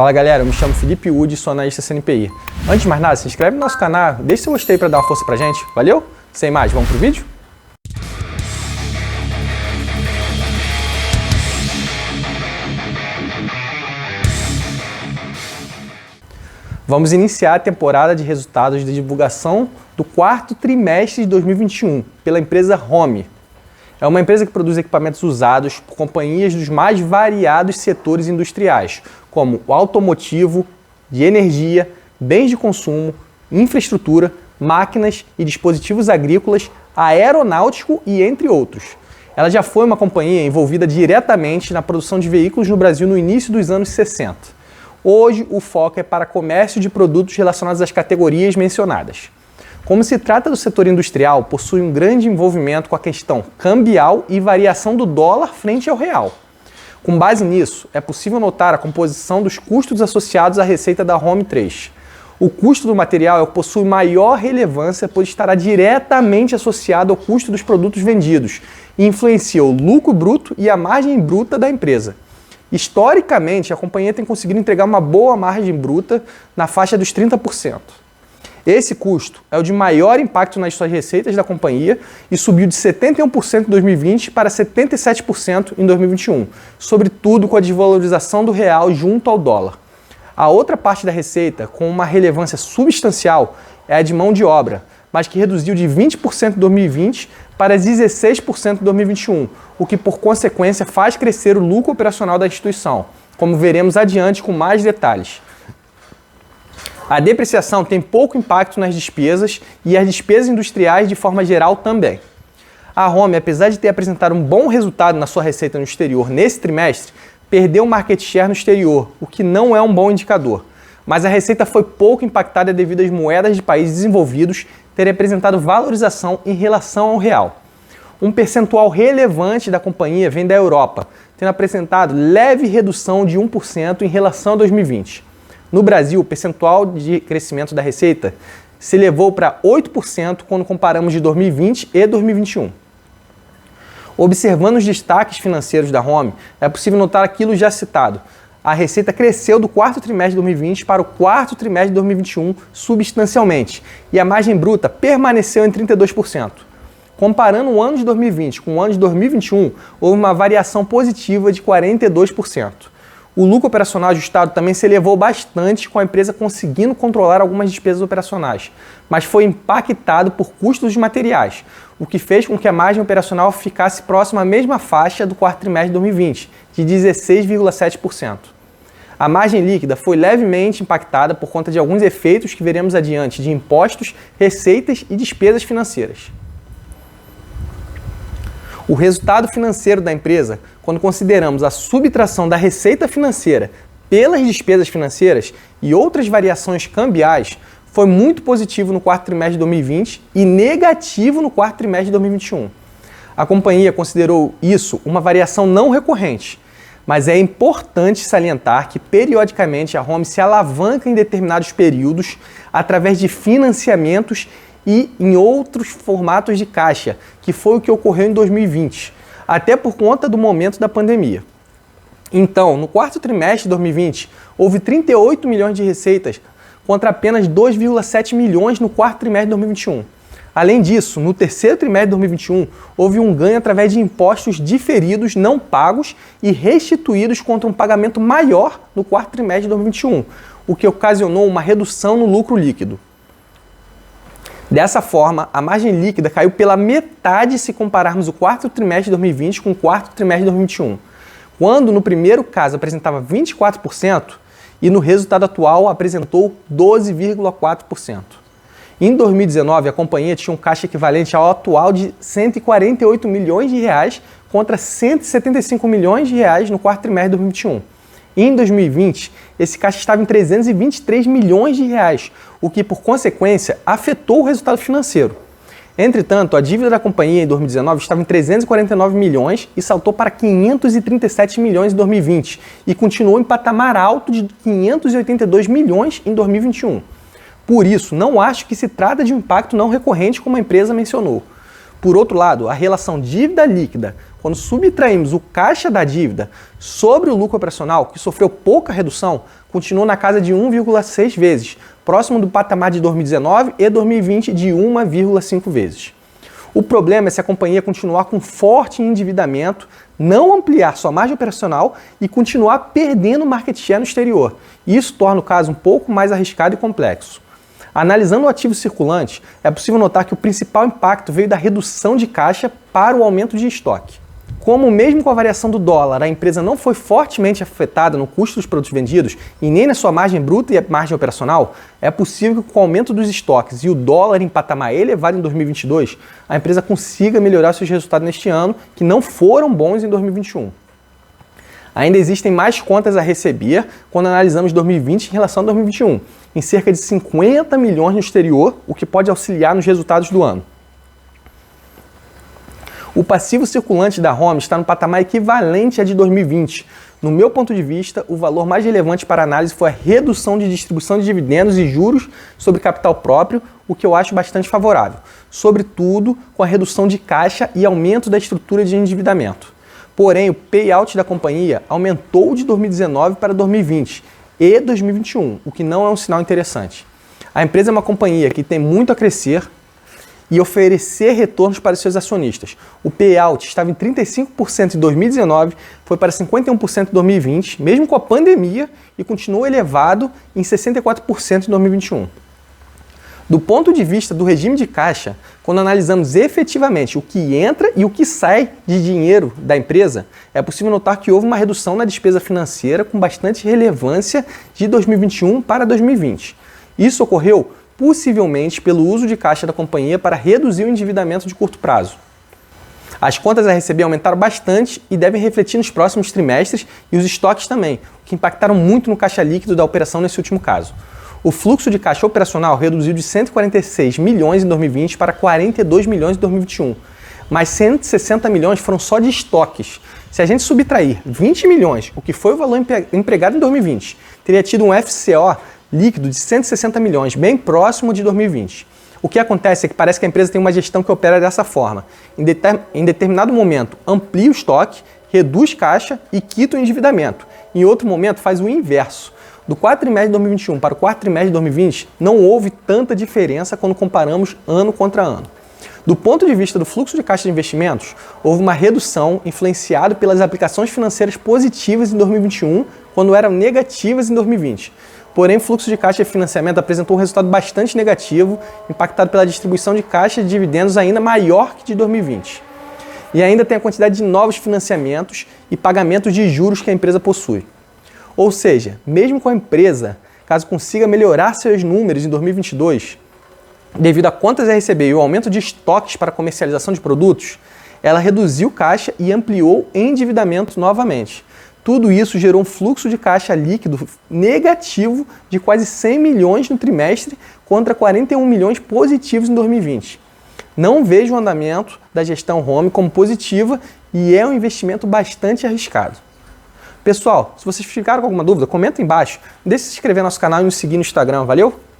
Fala galera, eu me chamo Felipe Udi, sou analista CNPI. Antes de mais nada, se inscreve no nosso canal, deixa seu gostei para dar uma força pra gente, valeu? Sem mais, vamos pro vídeo? Vamos iniciar a temporada de resultados de divulgação do quarto trimestre de 2021 pela empresa Home. É uma empresa que produz equipamentos usados por companhias dos mais variados setores industriais, como o automotivo, de energia, bens de consumo, infraestrutura, máquinas e dispositivos agrícolas, aeronáutico e entre outros. Ela já foi uma companhia envolvida diretamente na produção de veículos no Brasil no início dos anos 60. Hoje, o foco é para comércio de produtos relacionados às categorias mencionadas. Como se trata do setor industrial, possui um grande envolvimento com a questão cambial e variação do dólar frente ao real. Com base nisso, é possível notar a composição dos custos associados à receita da Home 3. O custo do material é o que possui maior relevância, pois estará diretamente associado ao custo dos produtos vendidos e influencia o lucro bruto e a margem bruta da empresa. Historicamente, a companhia tem conseguido entregar uma boa margem bruta na faixa dos 30%. Esse custo é o de maior impacto nas suas receitas da companhia e subiu de 71% em 2020 para 77% em 2021, sobretudo com a desvalorização do real junto ao dólar. A outra parte da receita, com uma relevância substancial, é a de mão de obra, mas que reduziu de 20% em 2020 para 16% em 2021, o que por consequência faz crescer o lucro operacional da instituição, como veremos adiante com mais detalhes. A depreciação tem pouco impacto nas despesas e as despesas industriais de forma geral também. A Home, apesar de ter apresentado um bom resultado na sua receita no exterior nesse trimestre, perdeu market share no exterior, o que não é um bom indicador. Mas a receita foi pouco impactada devido às moedas de países desenvolvidos terem apresentado valorização em relação ao real. Um percentual relevante da companhia vem da Europa, tendo apresentado leve redução de 1% em relação a 2020. No Brasil, o percentual de crescimento da receita se elevou para 8% quando comparamos de 2020 e 2021. Observando os destaques financeiros da Home, é possível notar aquilo já citado. A receita cresceu do quarto trimestre de 2020 para o quarto trimestre de 2021 substancialmente e a margem bruta permaneceu em 32%. Comparando o ano de 2020 com o ano de 2021, houve uma variação positiva de 42%. O lucro operacional ajustado também se elevou bastante, com a empresa conseguindo controlar algumas despesas operacionais, mas foi impactado por custos de materiais, o que fez com que a margem operacional ficasse próxima à mesma faixa do quarto trimestre de 2020, de 16,7%. A margem líquida foi levemente impactada por conta de alguns efeitos que veremos adiante de impostos, receitas e despesas financeiras. O resultado financeiro da empresa, quando consideramos a subtração da receita financeira pelas despesas financeiras e outras variações cambiais, foi muito positivo no quarto trimestre de 2020 e negativo no quarto trimestre de 2021. A companhia considerou isso uma variação não recorrente, mas é importante salientar que periodicamente a Home se alavanca em determinados períodos através de financiamentos e em outros formatos de caixa, que foi o que ocorreu em 2020, até por conta do momento da pandemia. Então, no quarto trimestre de 2020, houve 38 milhões de receitas contra apenas 2,7 milhões no quarto trimestre de 2021. Além disso, no terceiro trimestre de 2021, houve um ganho através de impostos diferidos não pagos e restituídos contra um pagamento maior no quarto trimestre de 2021, o que ocasionou uma redução no lucro líquido. Dessa forma, a margem líquida caiu pela metade se compararmos o quarto trimestre de 2020 com o quarto trimestre de 2021, quando no primeiro caso apresentava 24% e no resultado atual apresentou 12,4%. Em 2019, a companhia tinha um caixa equivalente ao atual de 148 milhões de reais contra 175 milhões de reais no quarto trimestre de 2021. Em 2020, esse caixa estava em 323 milhões de reais, o que, por consequência, afetou o resultado financeiro. Entretanto, a dívida da companhia em 2019 estava em 349 milhões e saltou para 537 milhões em 2020 e continuou em patamar alto de 582 milhões em 2021. Por isso, não acho que se trata de um impacto não recorrente como a empresa mencionou. Por outro lado, a relação dívida líquida, quando subtraímos o caixa da dívida sobre o lucro operacional, que sofreu pouca redução, continuou na casa de 1,6 vezes, próximo do patamar de 2019 e 2020 de 1,5 vezes. O problema é se a companhia continuar com forte endividamento, não ampliar sua margem operacional e continuar perdendo market share no exterior. Isso torna o caso um pouco mais arriscado e complexo. Analisando o ativo circulante, é possível notar que o principal impacto veio da redução de caixa para o aumento de estoque. Como mesmo com a variação do dólar, a empresa não foi fortemente afetada no custo dos produtos vendidos e nem na sua margem bruta e margem operacional, é possível que com o aumento dos estoques e o dólar em patamar elevado em 2022, a empresa consiga melhorar seus resultados neste ano, que não foram bons em 2021. Ainda existem mais contas a receber quando analisamos 2020 em relação a 2021, em cerca de 50 milhões no exterior, o que pode auxiliar nos resultados do ano. O passivo circulante da Home está no patamar equivalente a de 2020. No meu ponto de vista, o valor mais relevante para a análise foi a redução de distribuição de dividendos e juros sobre capital próprio, o que eu acho bastante favorável, sobretudo com a redução de caixa e aumento da estrutura de endividamento. Porém, o payout da companhia aumentou de 2019 para 2020 e 2021, o que não é um sinal interessante. A empresa é uma companhia que tem muito a crescer e oferecer retornos para seus acionistas. O payout estava em 35% em 2019, foi para 51% em 2020, mesmo com a pandemia, e continuou elevado em 64% em 2021. Do ponto de vista do regime de caixa, quando analisamos efetivamente o que entra e o que sai de dinheiro da empresa, é possível notar que houve uma redução na despesa financeira com bastante relevância de 2021 para 2020. Isso ocorreu possivelmente pelo uso de caixa da companhia para reduzir o endividamento de curto prazo. As contas a receber aumentaram bastante e devem refletir nos próximos trimestres e os estoques também, o que impactaram muito no caixa líquido da operação nesse último caso. O fluxo de caixa operacional reduziu de 146 milhões em 2020 para 42 milhões em 2021, mas 160 milhões foram só de estoques. Se a gente subtrair 20 milhões, o que foi o valor empregado em 2020, teria tido um FCO líquido de 160 milhões, bem próximo de 2020. O que acontece é que parece que a empresa tem uma gestão que opera dessa forma. Em determinado momento, amplia o estoque, reduz caixa e quita o endividamento. Em outro momento, faz o inverso. Do quarto trimestre de 2021 para o quarto trimestre de 2020, não houve tanta diferença quando comparamos ano contra ano. Do ponto de vista do fluxo de caixa de investimentos, houve uma redução influenciada pelas aplicações financeiras positivas em 2021, quando eram negativas em 2020. Porém, o fluxo de caixa de financiamento apresentou um resultado bastante negativo, impactado pela distribuição de caixa de dividendos ainda maior que de 2020. E ainda tem a quantidade de novos financiamentos e pagamentos de juros que a empresa possui. Ou seja, mesmo com a empresa, caso consiga melhorar seus números em 2022, devido a contas a receber e o aumento de estoques para comercialização de produtos, ela reduziu caixa e ampliou endividamento novamente. Tudo isso gerou um fluxo de caixa líquido negativo de quase 100 milhões no trimestre contra 41 milhões positivos em 2020. Não vejo o andamento da gestão Home como positiva e é um investimento bastante arriscado. Pessoal, se vocês ficaram com alguma dúvida, comenta embaixo. Deixe de se inscrever no nosso canal e nos seguir no Instagram. Valeu?